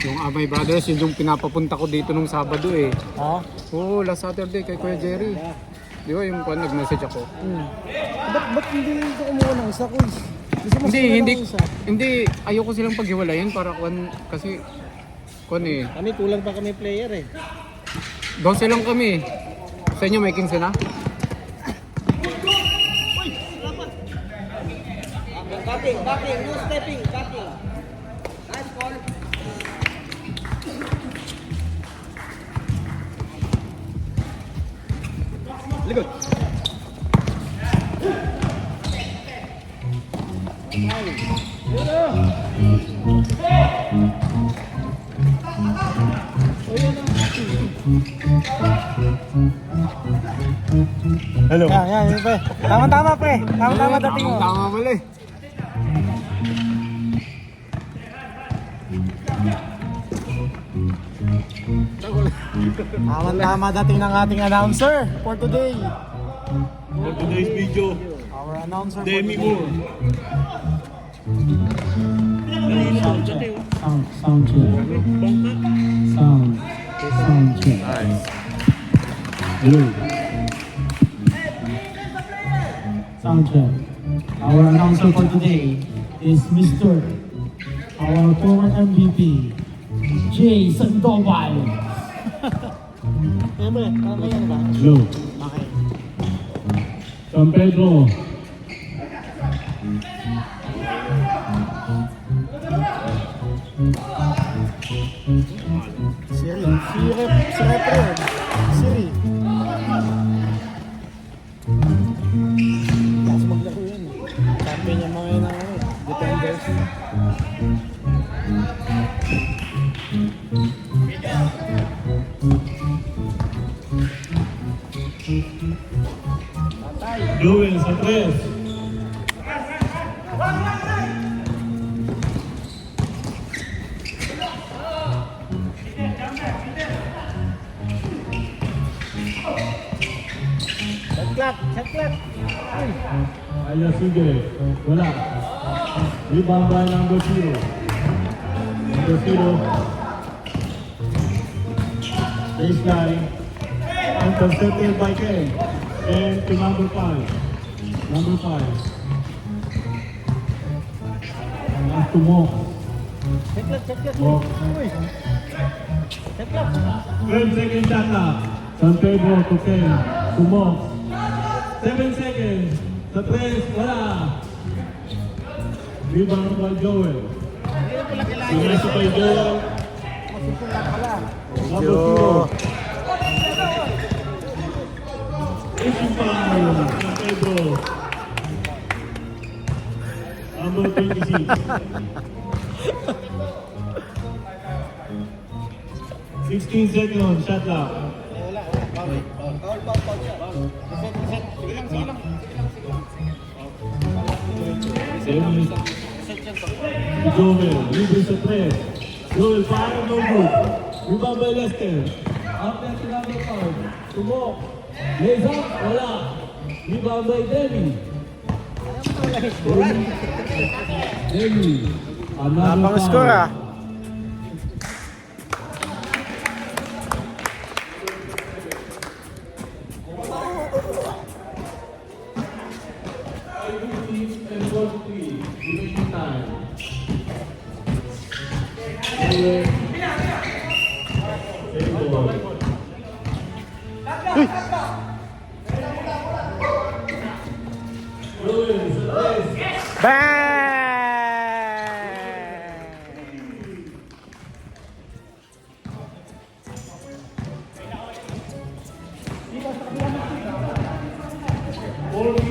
Yung Amay Brothers, yun yung pinapapunta ko dito nung Sabado eh. Ha? Oo, last Saturday kay Kuya Jerry. Di ba yung nag-message ako? Ba't hindi ko kumuha ng isa, Kuy? Gusto mo Hindi, ayoko silang paghiwalayin para kasi eh. Kami, kulang pa kami player eh. 12 lang kami. Sa inyo may 15 na? Backing, no stepping, backing. Nice ball. Likod. Hello. Yan, pre. Tama-tama, pre. Tama-tama dating mo. Tama pala eh. Tama dating ng ating announcer for today. For today's video, Our announcer Demi for today. Moore. Sound check. Sound check. Good. Sound check. Our announcer for today is Mr. Our former MVP, Jay Sandoval. Yan ba? Yan ba? Blue. Okay. San Pedro. Siri. Si Repre. Siri. Lakas maglaro yun. Champion yung mga yun ang defenders. Joel sa 3. Shot clock. Ayos sige. Wala. Rebound by number 0. Number 0. Baseline. Intercepted by Ken. And to number 5. Number 5. And to Mock. Shot clock. Mock. Uy. Shot clock. 12 seconds shot clock. San Pedro to Ken. To Mock. 7 seconds. Sa 3, wala. Rebound by Joel. Pinasok kay Joel. Number 0. Issue foul. Sa Pedro. Number 26. 16 seconds. Shot clock. Joel, libre sa 3. Joel, parang no good. Rebound by Lester. After to number 5. Tumok. Lays up, wala. Rebound by Demi. Demi. Napang score ah. And 43. Remaining time. Bang!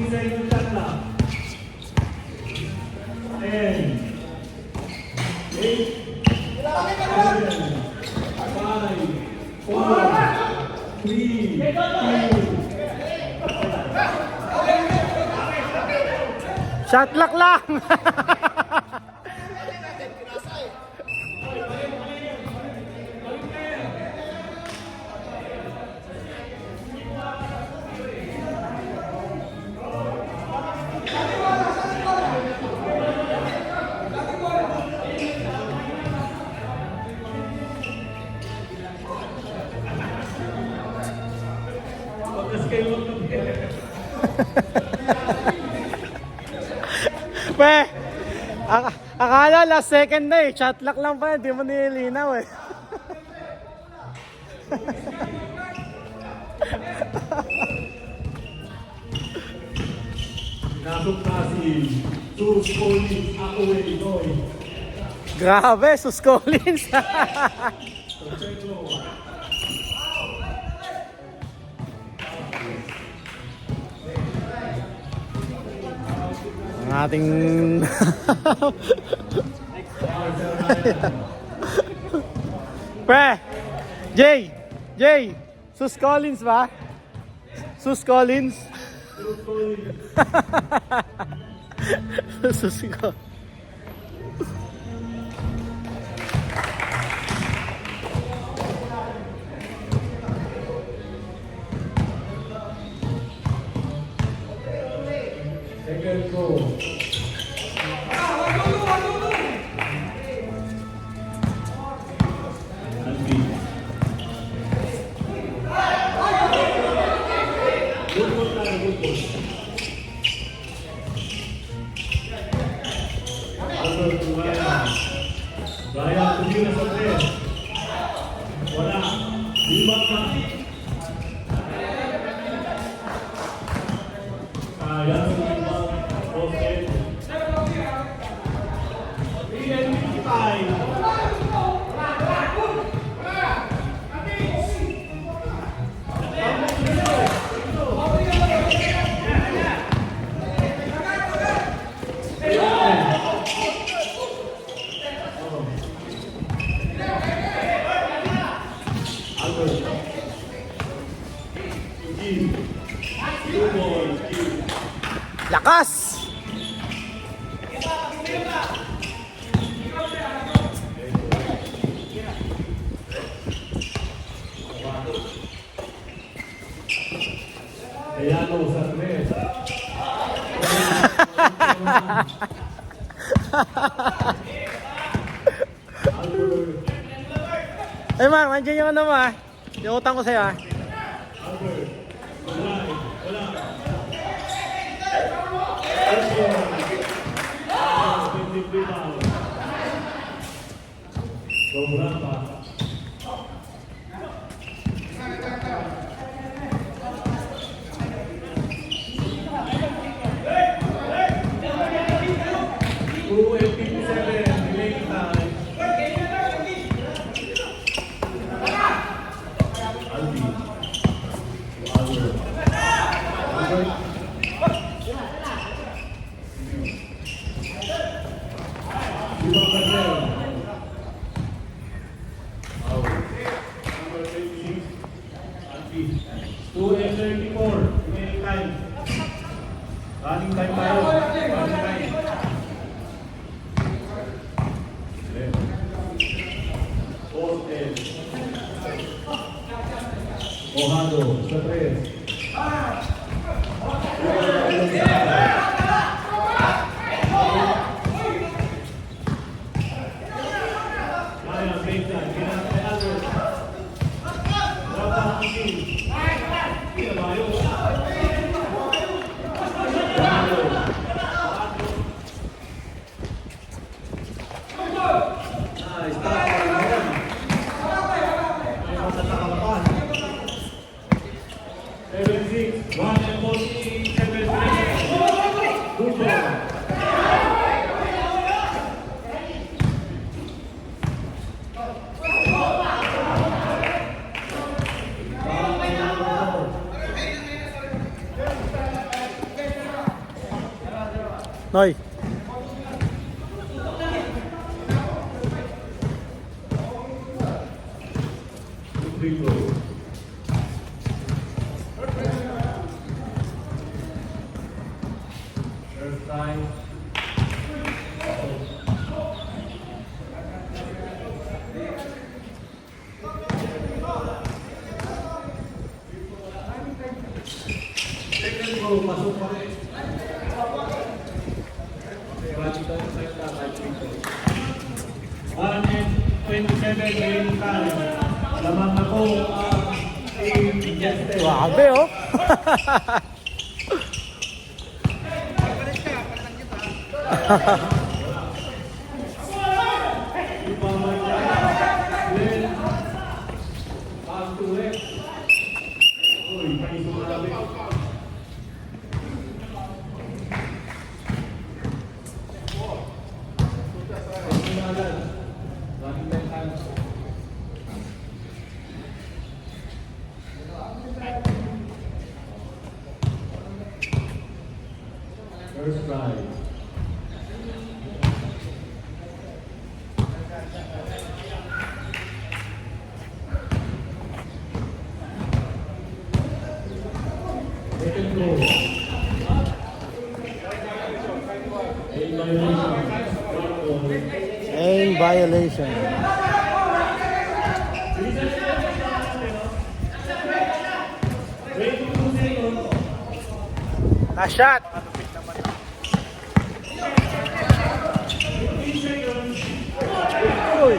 Seconds shot clock. 10. 8. 7. 5. 4. 3. 2. Shot clock lang! Akala last second na eh. Shot lock lang pa. Hindi mo nilinaw eh. Nasok na si Sus Collins Akue Inoy. Grabe, Sus Collins. Ang ating Pre, Jay, Sus Collins ba? Sus Collins? Sus Collins. Second goal. Alvin. Good goal tayo, good goal. Albert Brian. Brian, tumira sa tres. Wala. Libat na. Sayang sa libat. Okay. 3:55. Lakas! Ayano sa tres. Eh man, andyan yung ano mo ah. Yung utang ko sa'yo ah. Albert. Wala. Sobra pa. Running time tayo. Running time. Poste. Mojado sa tres. Kaya, break time. Kailangan kay Albert. Dapat ang team. Kaya ba yun? Noy. First time. Second goal, pasok pa rin. 1:27 remaining time. Lamang ako ang team Jester. Grabe oh. violation. Last shot. Uy.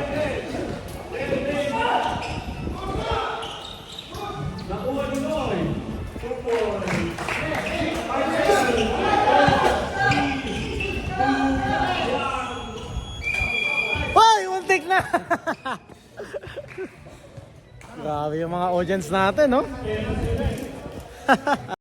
Hoy, muntik na. Grabe yung mga audience natin, no?